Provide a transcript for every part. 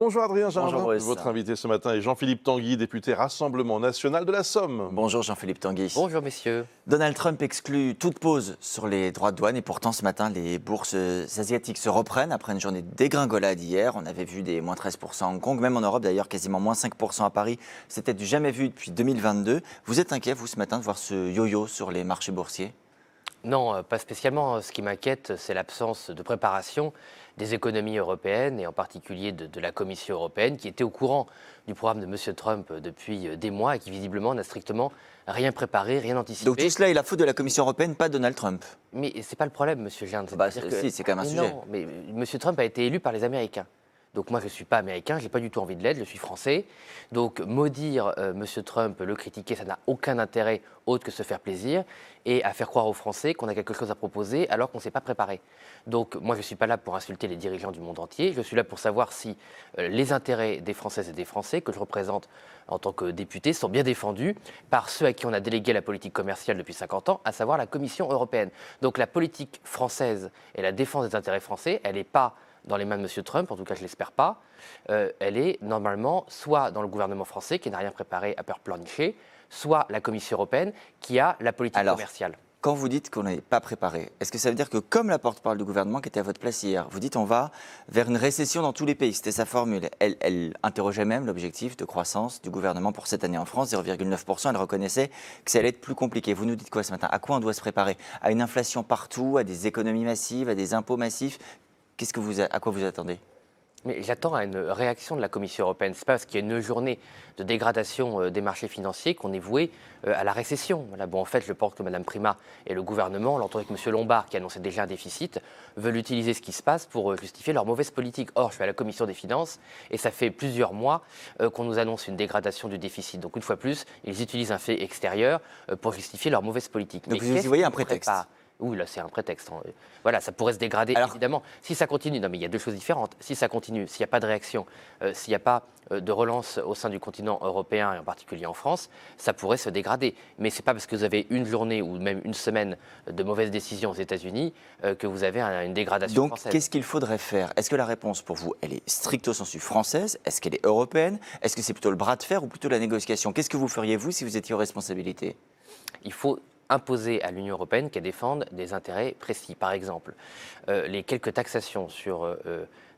Bonjour Adrien Bonjour Jardin, Bruce. votre invité ce matin est Jean-Philippe Tanguy, député Rassemblement National de la Somme. Bonjour Jean-Philippe Tanguy. Bonjour messieurs. Donald Trump exclut toute pause sur les droits de douane et pourtant ce matin les bourses asiatiques se reprennent après une journée de dégringolade hier. On avait vu des moins 13% à Hong Kong, même en Europe d'ailleurs quasiment moins 5% à Paris. C'était du jamais vu depuis 2022. Vous êtes inquiet vous ce matin de voir ce yo-yo sur les marchés boursiers ? Non, pas spécialement. Ce qui m'inquiète, c'est l'absence de préparation des économies européennes et en particulier de la Commission européenne qui était au courant du programme de M. Trump depuis des mois et qui visiblement n'a strictement rien préparé, rien anticipé. Donc tout cela est la faute de la Commission européenne, pas Donald Trump. Mais c'est pas le problème, M. Gérard. Si, c'est quand même un sujet. Non, mais M. Trump a été élu par les Américains. Donc moi, je ne suis pas américain, je n'ai pas du tout envie de l'être, je suis français. Donc maudire M. Trump, le critiquer, ça n'a aucun intérêt autre que se faire plaisir et à faire croire aux Français qu'on a quelque chose à proposer alors qu'on ne s'est pas préparé. Donc moi, je ne suis pas là pour insulter les dirigeants du monde entier, je suis là pour savoir si les intérêts des Françaises et des Français que je représente en tant que député sont bien défendus par ceux à qui on a délégué la politique commerciale depuis 50 ans, à savoir la Commission européenne. Donc la politique française et la défense des intérêts français, elle n'est pas dans les mains de M. Trump, en tout cas je ne l'espère pas, elle est normalement soit dans le gouvernement français qui n'a rien préparé à peur pleurnicher, soit la Commission européenne qui a la politique commerciale. Quand vous dites qu'on n'est pas préparé, est-ce que ça veut dire que comme la porte-parole du gouvernement qui était à votre place hier, vous dites on va vers une récession dans tous les pays, c'était sa formule. Elle interrogeait même l'objectif de croissance du gouvernement pour cette année en France, 0,9%, elle reconnaissait que ça allait être plus compliqué. Vous nous dites quoi ce matin? À quoi on doit se préparer? À une inflation partout, à des économies massives, à des impôts massifs? À quoi vous attendez? Mais j'attends à une réaction de la Commission européenne. Ce n'est pas parce qu'il y a une journée de dégradation des marchés financiers qu'on est voué à la récession. Voilà. Bon, en fait, je pense que Mme Prima et le gouvernement, l'entouré avec M. Lombard, qui annonçait déjà un déficit, veulent utiliser ce qui se passe pour justifier leur mauvaise politique. Or, je suis à la Commission des finances et ça fait plusieurs mois qu'on nous annonce une dégradation du déficit. Donc, une fois plus, ils utilisent un fait extérieur pour justifier leur mauvaise politique. Donc, vous y voyez un prétexte? Oui, là, c'est un prétexte. Voilà, ça pourrait se dégrader, évidemment. Si ça continue, non, mais il y a deux choses différentes. Si ça continue, s'il n'y a pas de réaction, s'il n'y a pas de relance au sein du continent européen, et en particulier en France, ça pourrait se dégrader. Mais ce n'est pas parce que vous avez une journée ou même une semaine de mauvaises décisions aux États-Unis que vous avez une dégradation française. Donc, qu'est-ce qu'il faudrait faire? Est-ce que la réponse, pour vous, elle est stricto sensu française? Est-ce qu'elle est européenne? Est-ce que c'est plutôt le bras de fer ou plutôt la négociation? Qu'est-ce que vous feriez, vous, si vous étiez aux responsabilités? Il faut imposer à l'Union européenne qu'elle défende des intérêts précis. Par exemple, les quelques taxations sur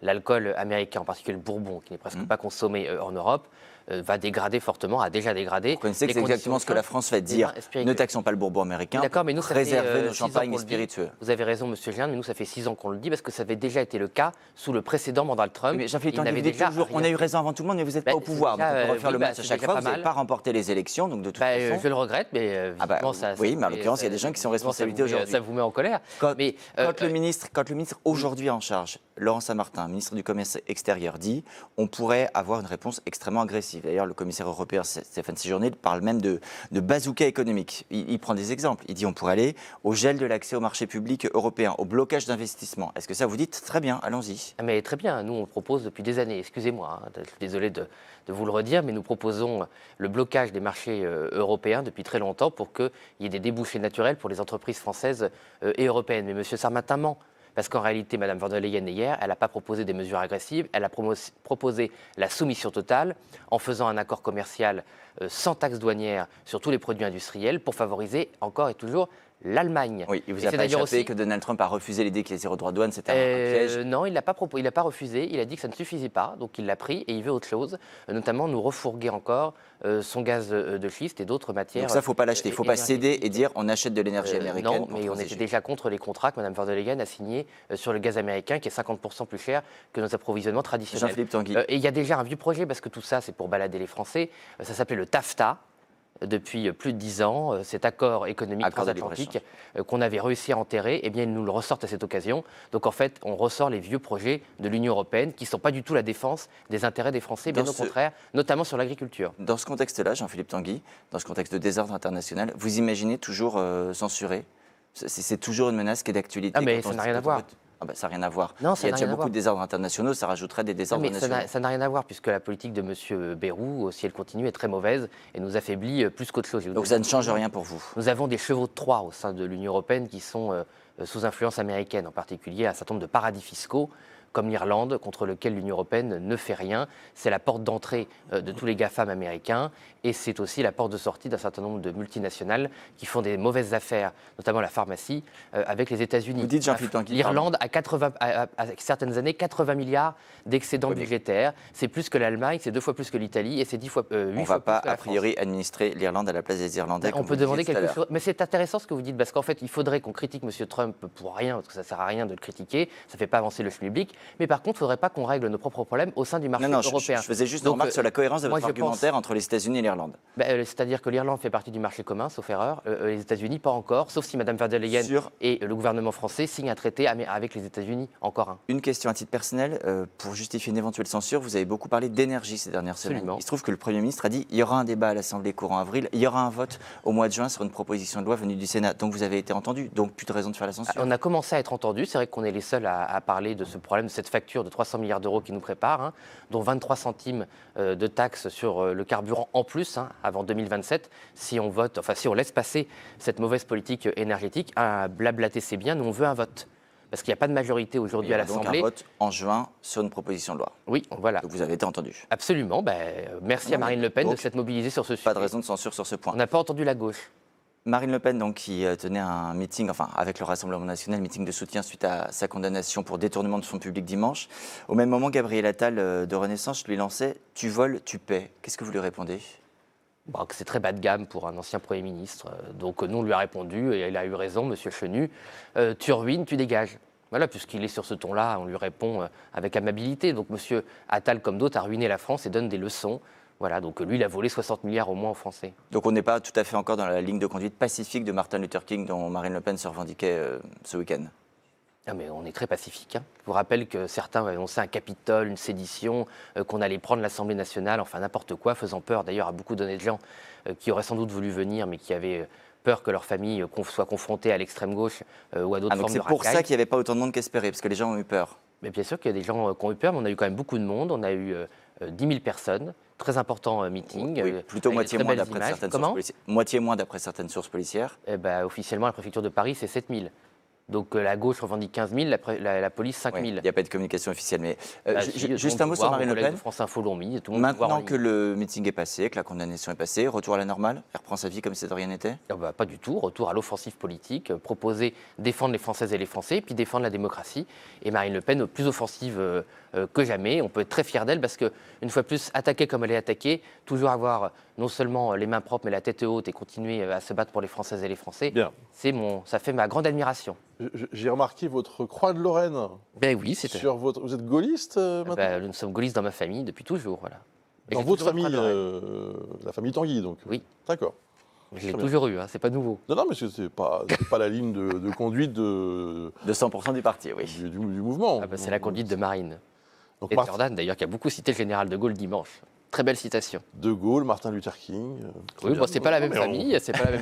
l'alcool américain, en particulier le bourbon, qui n'est presque pas consommé en Europe, va dégrader fortement, a déjà dégradé. Vous connaissez que c'est exactement ce que la France va dire. Ne taxons pas le bourbon américain, mais nous, préservez nos champagnes et spiritueux. Vous avez raison, M. Gérard, mais nous, ça fait 6 ans qu'on le dit, parce que ça avait déjà été le cas sous le précédent mandat de Trump. Mais Jean-Philippe Tanguy, vous dites toujours, on a eu raison avant tout le monde, mais vous n'êtes pas au pouvoir. Donc on peut refaire le match à chaque fois, vous n'avez pas remporté les élections, donc de toute façon... Je le regrette, mais ça... Oui, mais en l'occurrence, il y a des gens qui sont responsabilités aujourd'hui. Ça vous met en colère. Quand le ministre aujourd'hui en charge, Laurent Saint-Martin, ministre du Commerce extérieur, dit on pourrait avoir une réponse extrêmement agressive. D'ailleurs, le commissaire européen Stéphane Séjourné parle même de bazooka économique. Il prend des exemples. Il dit on pourrait aller au gel de l'accès au marché public européen, au blocage d'investissements. Est-ce que ça vous dites très bien, allons-y? Mais très bien, nous on propose depuis des années, excusez-moi, je suis désolé de vous le redire, mais nous proposons le blocage des marchés européens depuis très longtemps pour qu'il y ait des débouchés naturels pour les entreprises françaises et européennes. Mais M. Sarmatin ment. Parce qu'en réalité, Mme von der Leyen, hier, elle n'a pas proposé des mesures agressives, elle a proposé la soumission totale en faisant un accord commercial sans taxe douanière sur tous les produits industriels pour favoriser encore et toujours l'Allemagne. Oui, il vous a pas échappé aussi que Donald Trump a refusé l'idée qu'il y ait zéro droit de douane, c'était un piège. Non, il n'a pas refusé, il a dit que ça ne suffisait pas, donc il l'a pris et il veut autre chose, notamment nous refourguer encore son gaz de schiste et d'autres matières. Donc ça, il ne faut pas l'acheter, il ne faut pas céder et dire on achète de l'énergie américaine. Non, mais on était déjà contre les contrats que Mme von der Leyen a signés sur le gaz américain qui est 50% plus cher que nos approvisionnements traditionnels. Jean-Philippe Tanguy. Et il y a déjà un vieux projet, parce que tout ça c'est pour balader les Français, ça s'appelait le TAFTA. Depuis plus de 10 ans, cet accord économique transatlantique qu'on avait réussi à enterrer, eh bien, ils nous le ressortent à cette occasion. Donc en fait, on ressort les vieux projets de l'Union européenne qui ne sont pas du tout la défense des intérêts des Français, bien au contraire, notamment sur l'agriculture. Dans ce contexte-là, Jean-Philippe Tanguy, dans ce contexte de désordre international, vous imaginez toujours censurer? C'est toujours une menace qui est d'actualité. Ah mais ça n'a rien à voir. Ça n'a rien à voir. Non, il y a déjà beaucoup de désordres internationaux, ça rajouterait des désordres nationaux. Ça n'a rien à voir, puisque la politique de M. Bayrou, si elle continue, est très mauvaise et nous affaiblit plus qu'autre chose. Donc ça ne change rien pour vous? Nous avons des chevaux de Troie au sein de l'Union européenne qui sont sous influence américaine, en particulier un certain nombre de paradis fiscaux comme l'Irlande, contre lequel l'Union européenne ne fait rien. C'est la porte d'entrée de tous les GAFAM américains et c'est aussi la porte de sortie d'un certain nombre de multinationales qui font des mauvaises affaires, notamment la pharmacie, avec les États-Unis. Vous dites, Jean-Philippe Tanguy, l'Irlande a certaines années 80 milliards d'excédents budgétaires. C'est plus que l'Allemagne, c'est 2 fois plus que l'Italie et c'est 8 fois On ne va plus pas, que la a priori, France. administrer l'Irlande à la place des Irlandais. On peut demander quelque chose. Mais c'est intéressant ce que vous dites, parce qu'en fait, il faudrait qu'on critique M. Trump pour rien, parce que ça ne sert à rien de le critiquer, ça ne fait pas avancer le public. Mais par contre, il ne faudrait pas qu'on règle nos propres problèmes au sein du marché européen. Je faisais juste une remarque sur la cohérence de votre argumentaire pense, entre les États-Unis et l'Irlande. C'est-à-dire que l'Irlande fait partie du marché commun, sauf erreur, les États-Unis pas encore, sauf si Mme von der Leyen et le gouvernement français signent un traité avec les États-Unis, encore un. Une question à titre personnel, pour justifier une éventuelle censure, vous avez beaucoup parlé d'énergie ces dernières semaines. Il se trouve que le Premier ministre a dit qu'il y aura un débat à l'Assemblée courant avril, il y aura un vote au mois de juin sur une proposition de loi venue du Sénat. Donc vous avez été entendu, donc plus de raison de faire la censure. On a commencé à être entendu, c'est vrai qu'on est les seuls à parler de ce problème, de cette facture de 300 milliards d'euros qui nous prépare, dont 23 centimes de taxes sur le carburant en plus, avant 2027, si on laisse passer cette mauvaise politique énergétique. Blablater c'est bien, nous on veut un vote. Parce qu'il n'y a pas de majorité aujourd'hui à l'Assemblée. Donc un vote en juin sur une proposition de loi. Oui, voilà. Donc vous avez été entendu. Absolument. Merci à Marine Le Pen de s'être mobilisée sur ce sujet. Pas de raison de censure sur ce point. On n'a pas entendu la gauche. Marine Le Pen, donc, qui tenait un meeting, avec le Rassemblement national, meeting de soutien suite à sa condamnation pour détournement de fonds publics dimanche. Au même moment, Gabriel Attal de Renaissance lui lançait « Tu voles, tu paies ». Qu'est-ce que vous lui répondez ? C'est très bas de gamme pour un ancien Premier ministre. Donc nous, on lui a répondu, et il a eu raison, Monsieur Chenu, tu ruines, tu dégages. Voilà, puisqu'il est sur ce ton-là, on lui répond avec amabilité. Donc Monsieur Attal, comme d'autres, a ruiné la France et donne des leçons. Voilà, donc lui, il a volé 60 milliards au moins aux Français. Donc on n'est pas tout à fait encore dans la ligne de conduite pacifique de Martin Luther King dont Marine Le Pen se revendiquait ce week-end. Ah mais on est très pacifique. Je vous rappelle que certains avaient annoncé un Capitole, une sédition, qu'on allait prendre l'Assemblée nationale, enfin n'importe quoi, faisant peur d'ailleurs à beaucoup de gens qui auraient sans doute voulu venir, mais qui avaient peur que leur famille soit confrontée à l'extrême gauche ou à d'autres formes de racailles. C'est pour ça qu'il n'y avait pas autant de monde qu'espéré, parce que les gens ont eu peur. Mais bien sûr qu'il y a des gens qui ont eu peur, mais on a eu quand même beaucoup de monde. On a eu 10 000 personnes, très important meeting. Oui, plutôt moitié moins d'après certaines sources policières. Moitié moins d'après certaines sources policières. Officiellement, la préfecture de Paris, c'est 7 000. Donc la gauche revendique 15 000, la police 5 000. Il n'y a pas de communication officielle. Mais juste un mot sur Marine Le Pen. France Info l'ont mis. Maintenant que le meeting est passé, que la condamnation est passée, retour à la normale, elle reprend sa vie comme si de rien n'était ? Pas du tout. Retour à l'offensive politique, proposer défendre les Françaises et les Français, puis défendre la démocratie. Et Marine Le Pen, plus offensive que jamais. On peut être très fier d'elle parce qu'une fois plus, attaquée comme elle est attaquée, toujours avoir non seulement les mains propres, mais la tête haute et continuer à se battre pour les Françaises et les Français, ça fait ma grande admiration. J'ai remarqué votre croix de Lorraine. Oui, c'est Vous êtes gaulliste maintenant nous sommes gaullistes dans ma famille depuis toujours. Voilà. Dans votre famille, la famille Tanguy, donc. Oui. D'accord. Je l'ai toujours eu, c'est pas nouveau. Non, mais c'est pas la ligne de conduite de 100% du parti, oui. Du mouvement. C'est la conduite de Marine. Et Jordan, d'ailleurs, qui a beaucoup cité le général de Gaulle dimanche. Très belle citation. De Gaulle, Martin Luther King. Oui, c'est pas la même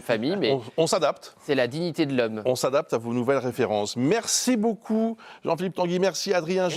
famille, mais on s'adapte. C'est la dignité de l'homme. On s'adapte à vos nouvelles références. Merci beaucoup, Jean-Philippe Tanguy. Merci, Adrien.